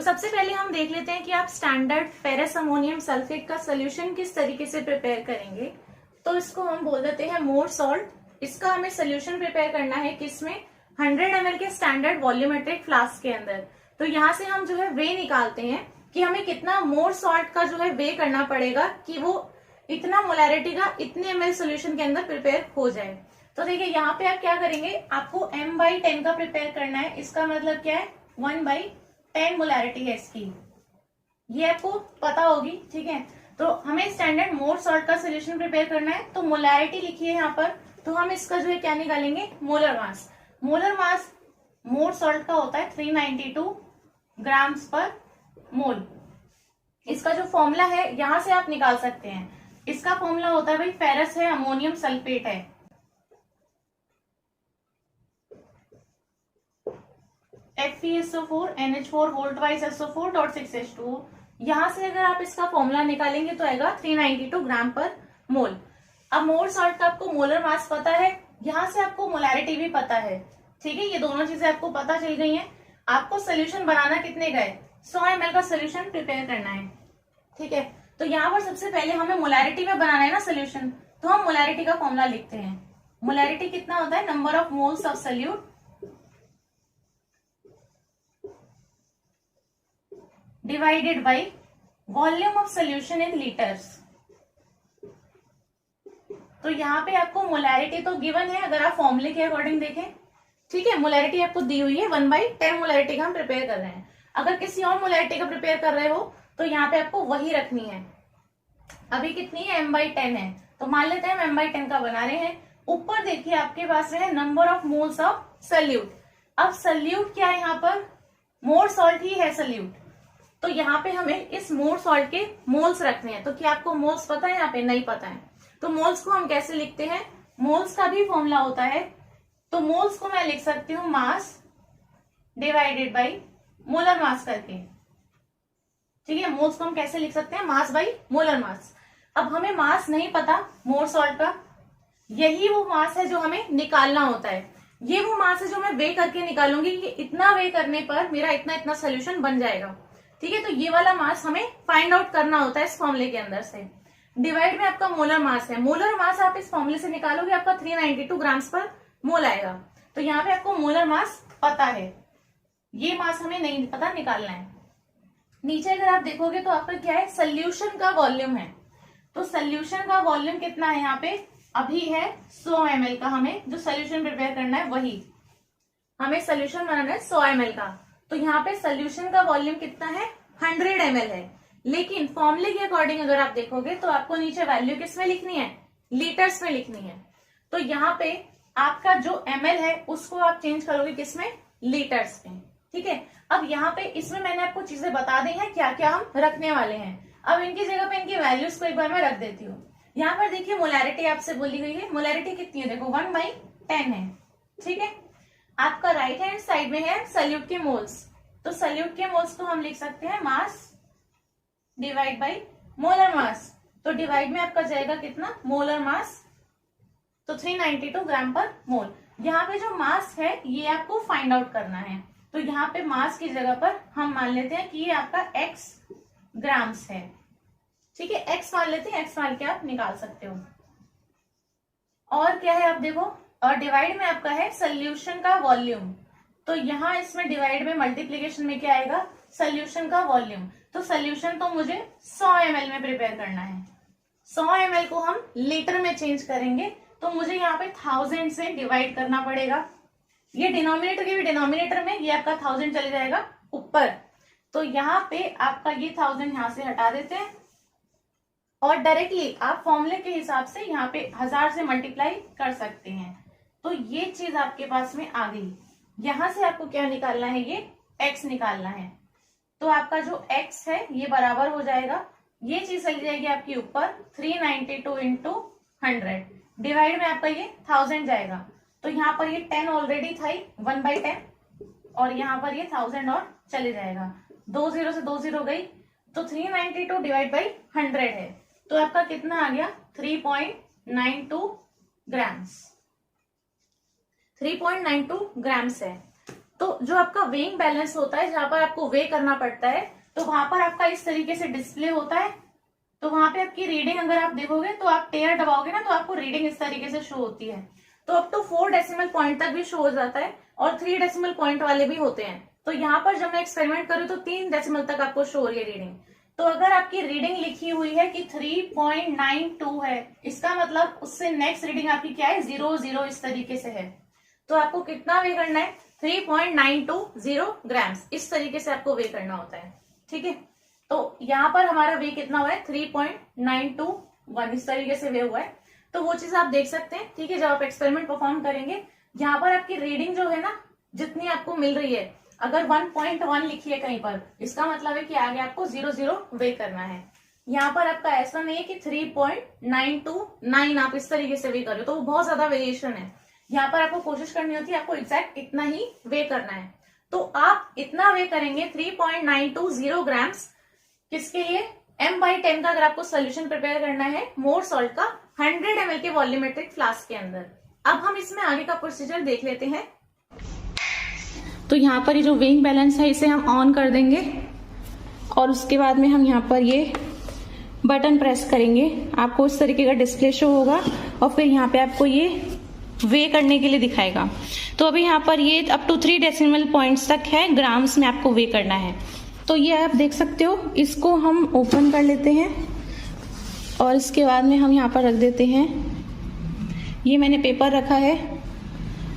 सबसे पहले हम देख लेते हैं कि आप स्टैंडर्ड फेरस अमोनियम सल्फेट का सोल्यूशन किस तरीके से प्रिपेयर करेंगे। तो इसको हम बोल देते हैं मोर सॉल्ट। इसका हमें सोल्यूशन प्रिपेयर करना है किसमें, 100 ml के स्टैंडर्ड वॉल्यूमेट्रिक फ्लास्क के अंदर। तो यहाँ से हम जो है वे निकालते हैं कि हमें कितना मोर सॉल्ट का जो है वे करना पड़ेगा कि वो इतना मोलैरिटी का इतने ml सोल्यूशन के अंदर प्रिपेयर हो जाए। तो देखिए यहाँ पे आप क्या करेंगे, आपको m/10 का प्रिपेयर करना है। इसका मतलब क्या है, 1/10 मोलैरिटी है इसकी, ये आपको पता होगी। ठीक है, तो हमें स्टैंडर्ड मोर सॉल्ट का सोल्यूशन प्रिपेयर करना है। तो मोलैरिटी लिखी है यहाँ पर, तो हम इसका जो है क्या निकालेंगे, मोलर मास। मोलर मास मोर सॉल्ट का होता है 392 ग्राम्स पर मोल। इसका जो फॉर्मूला है यहां से आप निकाल सकते हैं। इसका फॉर्मूला होता है भाई, फेरस है, अमोनियम सल्फेट है, FeSO4 NH4 वोल्टवाइज SO4.6H2। यहां से अगर आप इसका फॉर्मूला निकालेंगे तो आएगा 392 ग्राम पर मोल। अब मोर सॉल्ट का आपको मोलर मास पता है, यहां से आपको मोलैरिटी भी पता है। ठीक है, ये दोनों चीजें आपको पता चल गई हैं। आपको सोल्यूशन बनाना कितने का है, 100 ml का सोल्यूशन प्रिपेयर करना है। ठीक है, तो यहाँ पर सबसे पहले हमें मोलैरिटी में बनाना है ना सोल्यूशन, तो हम मोलैरिटी का फॉर्मूला लिखते हैं। मोलैरिटी कितना होता है, number of moles of solute divided by volume of solution in litres. तो यहाँ पे आपको मोलैरिटी तो गिवन है अगर आप फॉर्मूले के अकॉर्डिंग देखें। ठीक है, मोलैरिटी आपको दी हुई है, 1/10 मोलैरिटी का हम प्रिपेयर कर रहे हैं। अगर किसी और मोलैरिटी का प्रिपेयर कर रहे हो तो यहाँ पे आपको वही रखनी है। अभी कितनी है, m/10 है, तो मान लेते हैं हम m/10 का बना रहे हैं। ऊपर देखिए आपके पास है number of moles of solute. अब सोल्यूट क्या है, यहाँ पर मोर सॉल्ट ही है सोल्यूट, तो यहाँ पे हमें इस मोर सॉल्ट के मोल्स रखने हैं। तो क्या आपको मोल्स पता है, यहाँ पे नहीं पता है, तो मोल्स को हम कैसे लिखते हैं, मोल्स का भी फॉर्मूला होता है। तो मोल्स को मैं लिख सकती हूँ mass divided by molar mass करके। ठीक है, मोल्स को हम कैसे लिख सकते हैं, मास बाई मोलर मास। अब हमें मास नहीं पता मोर सॉल्ट का, यही वो मास है जो हमें निकालना होता है। ये वो मास है जो मैं वे करके निकालूंगी कि इतना वे करने पर मेरा इतना इतना सोल्यूशन बन जाएगा। ठीक है, तो ये वाला मास हमें फाइंड आउट करना होता है इस फॉर्मूले के अंदर से। डिवाइड में आपका मोलर मास है, मोलर मास आप इस फॉर्मूले से निकालोगे आपका 392 ग्राम्स पर मोल आएगा। तो यहाँ पे आपको मोलर मास पता है, ये मास हमें नहीं पता, निकालना है। नीचे अगर आप देखोगे तो आपका क्या है, सोल्यूशन का वॉल्यूम है। तो सोल्यूशन का वॉल्यूम कितना है, यहाँ पे अभी है 100 ml का। हमें जो सोल्यूशन प्रिपेयर करना है वही हमें सोल्यूशन बनाना है 100 ml का। तो यहाँ पे सोल्यूशन का वॉल्यूम कितना है, 100 ml है। लेकिन फॉर्मूले के अकॉर्डिंग अगर आप देखोगे तो आपको नीचे वैल्यू किस में लिखनी है, लीटर्स में लिखनी है। तो यहाँ पे आपका जो ml है उसको आप चेंज करोगे किसमें, लीटर्स में। ठीक है, अब यहाँ पे इसमें मैंने आपको चीजें बता दी हैं क्या क्या हम रखने वाले हैं। अब इनकी जगह पे इनकी वैल्यूज को एक बार मैं रख देती हूँ। यहाँ पर देखिए मोलैरिटी आपसे बोली गई है, मोलैरिटी कितनी है, देखो 1/10 है। ठीक है, आपका राइट हैंड साइड में है सोल्यूट के मोल्स, तो सोल्यूट के मोल्स को हम लिख सकते हैं mass divide by molar mass. तो डिवाइड में आपका जाएगा कितना, मोलर मास, तो 392 ग्राम पर मोल। यहाँ पे जो मास है ये आपको फाइंड आउट करना है। तो यहाँ पे मास की जगह पर हम मान लेते हैं कि ये आपका x ग्राम्स है। ठीक है, x मान लेते हैं, x मान के आप निकाल सकते हो। और क्या है आप देखो, और डिवाइड में आपका है सोल्यूशन का वॉल्यूम। तो यहाँ इसमें डिवाइड में मल्टीप्लीकेशन में क्या आएगा, सोल्यूशन का वॉल्यूम। तो सोल्यूशन तो मुझे 100 ml में प्रिपेयर करना है, 100 ml को हम लीटर में चेंज करेंगे। तो मुझे यहाँ पे 1000 से डिवाइड करना पड़ेगा। ये डिनोमिनेटर के भी डिनोमिनेटर में ये आपका 1000 चले जाएगा ऊपर। तो यहाँ पे आपका ये 1000 यहाँ से हटा देते हैं और डायरेक्टली आप फॉर्मूले के हिसाब से यहाँ पे 1000 से मल्टीप्लाई कर सकते हैं। तो ये चीज आपके पास में आ गई। यहां से आपको क्या निकालना है, ये x निकालना है। तो आपका जो x है ये बराबर हो जाएगा, ये चीज चली जाएगी आपकी ऊपर 392 इंटू 100, डिवाइड में आपका ये 1000 जाएगा। तो यहाँ पर ये 10 ऑलरेडी था 1/10, और यहाँ पर ये 1000 और चले जाएगा, 2 0 से 2 0 गई। तो 392 डिवाइड बाई 100 है, तो आपका कितना आ गया, 3.92 ग्राम्स। 3.92 ग्राम्स है। तो जो आपका वेइंग बैलेंस होता है, जहां पर आपको वे करना पड़ता है, तो वहां पर आपका इस तरीके से डिस्प्ले होता है। तो वहां पे आपकी रीडिंग अगर आप देखोगे तो आप टेयर दबाओगे ना तो आपको रीडिंग इस तरीके से शो होती है। तो अप टू 4 डेसिमल पॉइंट तक भी शो हो जाता है और 3 डेसिमल पॉइंट वाले भी होते हैं। तो यहाँ पर जब मैं एक्सपेरिमेंट करूँ तो 3 डेसिमल तक आपको शो हो रही है रीडिंग। तो अगर आपकी रीडिंग लिखी हुई है कि 3.92 है, इसका मतलब उससे नेक्स्ट रीडिंग आपकी क्या है, 0 इस तरीके से है। तो आपको कितना वे करना है, 3.920 ग्राम्स, इस तरीके से आपको वे करना होता है। ठीक है, तो यहाँ पर हमारा वे कितना हुआ है, 3.921, इस तरीके से वे हुआ है। तो वो चीज आप देख सकते हैं। ठीक है, जब आप एक्सपेरिमेंट परफॉर्म करेंगे, यहाँ पर आपकी रीडिंग जो है ना, जितनी आपको मिल रही है, अगर 1.1 लिखी है कहीं पर, इसका मतलब है कि आगे आपको 0 वे करना है। यहाँ पर आपका ऐसा नहीं है कि 3.929 आप इस तरीके से वे करो, तो वो बहुत ज्यादा वेरिएशन है। यहाँ पर आपको कोशिश करनी होती है, आपको एग्जैक्ट इतना ही वे करना है। तो आप इतना वे करेंगे 3.920 ग्राम्स, किसके लिए, m/10 का अगर आपको सोल्यूशन प्रिपेयर करना है मोर सॉल्ट का 100 ml के वॉल्यूमेट्रिक फ्लास्क के अंदर। अब हम इसमें आगे का प्रोसीजर देख लेते हैं। तो यहाँ पर ये जो वेइंग बैलेंस है, इसे हम ऑन कर देंगे और उसके बाद में हम यहाँ पर ये बटन प्रेस करेंगे, आपको इस तरीके का डिस्प्ले शो होगा और फिर यहाँ पे आपको ये वे करने के लिए दिखाएगा। तो अभी यहाँ पर ये अप टू 3 डेसिमल पॉइंट्स तक है, ग्राम्स में आपको वे करना है। तो ये आप देख सकते हो, इसको हम ओपन कर लेते हैं और इसके बाद में हम यहाँ पर रख देते हैं, ये मैंने पेपर रखा है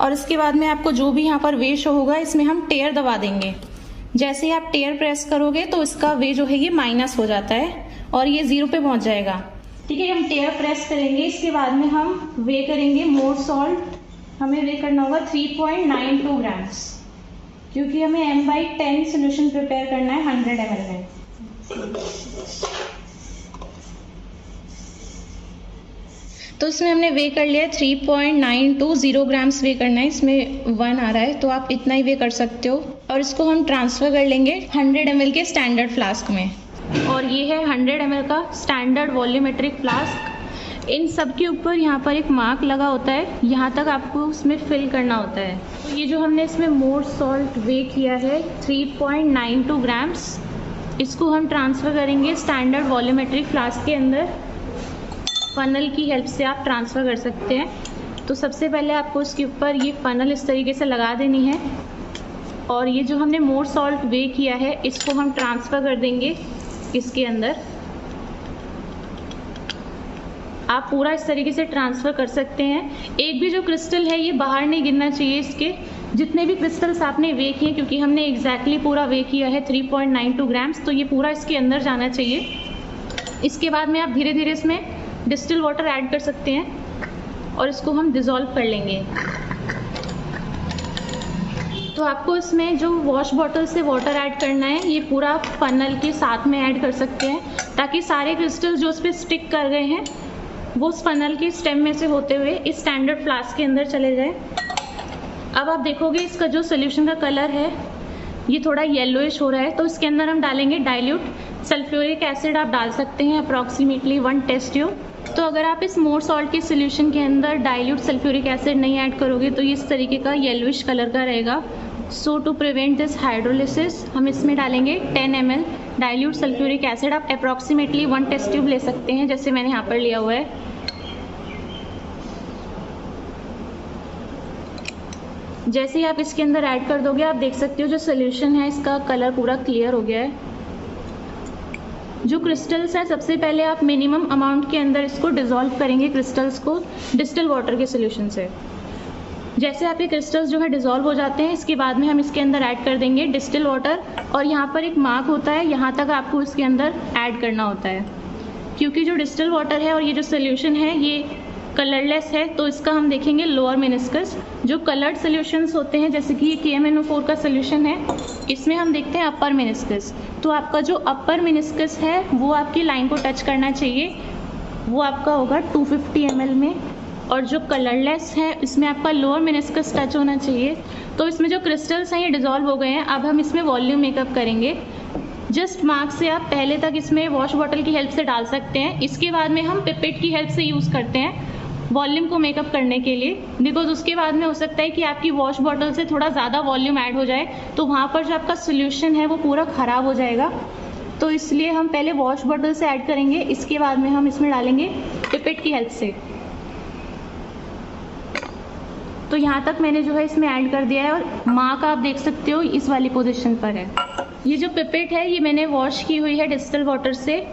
और इसके बाद में आपको जो भी यहाँ पर वे शो होगा, इसमें हम टेयर दबा देंगे। जैसे ही आप टेयर प्रेस करोगे तो इसका वे जो है ये माइनस हो जाता है और ये 0 पे पहुंच जाएगा। ठीक है, हम टेयर प्रेस करेंगे, इसके बाद में हम वे करेंगे मोर सॉल्ट, हमें वे करना होगा 3.92 ग्राम्स, क्योंकि हमें m/10 सोल्यूशन प्रिपेयर करना है 100 ml में। तो इसमें हमने वे कर लिया 3.920 ग्राम्स वे करना है, इसमें 1 आ रहा है, तो आप इतना ही वे कर सकते हो। और इसको हम ट्रांसफर कर लेंगे 100 ml के स्टैंडर्ड फ्लास्क में, और ये है 100 ml का स्टैंडर्ड वॉल्यूमेट्रिक फ्लास्क। इन सब के ऊपर यहाँ पर एक मार्क लगा होता है, यहाँ तक आपको उसमें फिल करना होता है। तो ये जो हमने इसमें मोर सॉल्ट वे किया है 3.92 ग्राम्स, इसको हम ट्रांसफ़र करेंगे स्टैंडर्ड वॉल्यूमेट्रिक फ्लास्क के अंदर। फ़नल की हेल्प से आप ट्रांसफ़र कर सकते हैं। तो सबसे पहले आपको इसके ऊपर ये फ़नल इस तरीके से लगा देनी है और ये जो हमने मोर सॉल्ट वे किया है, इसको हम ट्रांसफ़र कर देंगे इसके अंदर। आप पूरा इस तरीके से ट्रांसफ़र कर सकते हैं। एक भी जो क्रिस्टल है ये बाहर नहीं गिरना चाहिए, इसके जितने भी क्रिस्टल्स आपने वे किए, क्योंकि हमने एग्जैक्टली पूरा वे किया है 3.92 ग्राम्स, तो ये पूरा इसके अंदर जाना चाहिए। इसके बाद में आप धीरे धीरे इसमें डिस्टिल वाटर ऐड कर सकते हैं और इसको हम डिज़ोल्व कर लेंगे। तो आपको इसमें जो वॉश बॉटल से वाटर ऐड करना है, ये पूरा फनल के साथ में ऐड कर सकते हैं, ताकि सारे क्रिस्टल जो उस पर स्टिक कर गए हैं वो उस फनल के स्टेम में से होते हुए इस स्टैंडर्ड फ्लास्क के अंदर चले जाए। अब आप देखोगे इसका जो सोल्यूशन का कलर है ये थोड़ा येलोइश हो रहा है, तो इसके अंदर हम डालेंगे डाइल्यूट सल्फ्यूरिक एसिड। आप डाल सकते हैं अप्रॉक्सीमेटली 1 टेस्ट ट्यूब। तो अगर आप इस मोर सॉल्ट के सोल्यूशन के अंदर डाइल्यूट सल्फ्यूरिक एसिड नहीं ऐड करोगे तो ये इस तरीके का येलोइश कलर का रहेगा। सो टू प्रिवेंट दिस हाइड्रोलिसिस हम इसमें डालेंगे 10 ml डाइल्यूट सल्फ्यूरिक एसिड। आप अप्रॉक्सीमेटली 1 टेस्ट ट्यूब ले सकते हैं, जैसे मैंने यहाँ पर लिया हुआ है। जैसे ही आप इसके अंदर ऐड कर दोगे, आप देख सकते हो जो सोल्यूशन है इसका कलर पूरा क्लियर हो गया है। जो क्रिस्टल्स हैं, सबसे पहले आप मिनिमम अमाउंट के अंदर इसको डिज़ोल्व करेंगे क्रिस्टल्स को डिस्टिल वाटर के सोल्यूशन से। जैसे आपके क्रिस्टल्स जो है डिज़ोल्व हो जाते हैं, इसके बाद में हम इसके अंदर ऐड कर देंगे डिस्टिल वाटर, और यहाँ पर एक मार्क होता है, यहाँ तक आपको इसके अंदर ऐड करना होता है। क्योंकि जो डिस्टिल वाटर है और ये जो सोल्यूशन है ये कलरलेस है, तो इसका हम देखेंगे लोअर मेनिस्कस। जो कलर्ड सोल्यूशंस होते हैं, जैसे कि ये KMnO4 का सोल्यूशन है, इसमें हम देखते हैं अपर मेनिस्कस। तो आपका जो अपर मेनिस्कस है वो आपकी लाइन को टच करना चाहिए, वो आपका होगा 250 ml में। और जो कलरलेस है इसमें आपका लोअर मेनिस्कस टच होना चाहिए। तो इसमें जो क्रिस्टल्स हैं ये डिज़ोल्व हो गए हैं। अब हम इसमें वॉल्यूम मेकअप करेंगे। जस्ट मार्क से आप पहले तक इसमें वॉश बॉटल की हेल्प से डाल सकते हैं। इसके बाद में हम पिपेट की हेल्प से यूज़ करते हैं। वॉल्यूम को मेकअप करने के लिए, बिकॉज उसके बाद में हो सकता है कि आपकी वॉश बॉटल से थोड़ा ज़्यादा वॉल्यूम ऐड हो जाए, तो वहाँ पर जो आपका सोल्यूशन है वो पूरा ख़राब हो जाएगा। तो इसलिए हम पहले वॉश बॉटल से ऐड करेंगे, इसके बाद में हम इसमें डालेंगे पिपेट की हेल्प से। तो यहाँ तक मैंने जो है इसमें ऐड कर दिया है और मार्क आप देख सकते हो इस वाली पोजीशन पर है। ये जो पिपेट है ये मैंने वॉश की हुई है डिस्टिल वाटर से।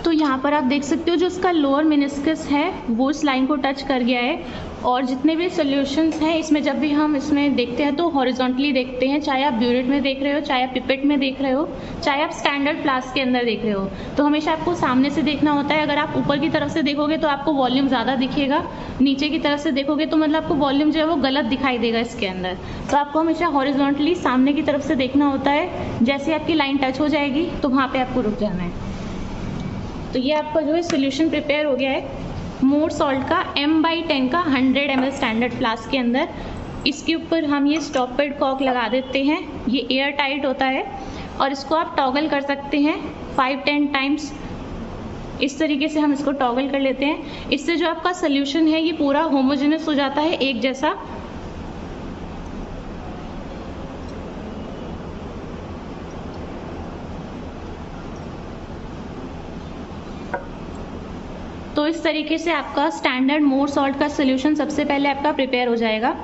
तो यहाँ पर आप देख सकते हो जो उसका लोअर मेनिस्कस है वो इस लाइन को टच कर गया है, और जितने भी सॉल्यूशंस हैं इसमें जब भी हम इसमें देखते हैं तो हॉरिजॉन्टली देखते हैं, चाहे आप ब्यूरेट में देख रहे हो, चाहे आप पिपेट में देख रहे हो, चाहे आप स्टैंडर्ड फ्लास्क के अंदर देख रहे हो, तो हमेशा आपको सामने से देखना होता है। अगर आप ऊपर की तरफ से देखोगे तो आपको वॉल्यूम ज़्यादा दिखेगा, नीचे की तरफ से देखोगे तो मतलब आपको वॉल्यूम जो है वो गलत दिखाई देगा इसके अंदर। तो आपको हमेशा हॉरिजॉन्टली सामने की तरफ से देखना होता है, जैसे आपकी लाइन टच हो जाएगी तो वहाँ पर आपको रुक जाना है। तो ये आपका जो है सोल्यूशन प्रिपेयर हो गया है मोर सॉल्ट का M/10 का 100 ml स्टैंडर्ड फ्लास्क के अंदर। इसके ऊपर हम ये स्टॉप पेड कॉक लगा देते हैं, ये एयर टाइट होता है और इसको आप टॉगल कर सकते हैं 5-10 टाइम्स। इस तरीके से हम इसको टॉगल कर लेते हैं, इससे जो आपका सोल्यूशन है ये पूरा होमोजेनस हो जाता है, एक जैसा। तो इस तरीके से आपका स्टैंडर्ड मोर सॉल्ट का सोल्यूशन सबसे पहले आपका प्रिपेयर हो जाएगा।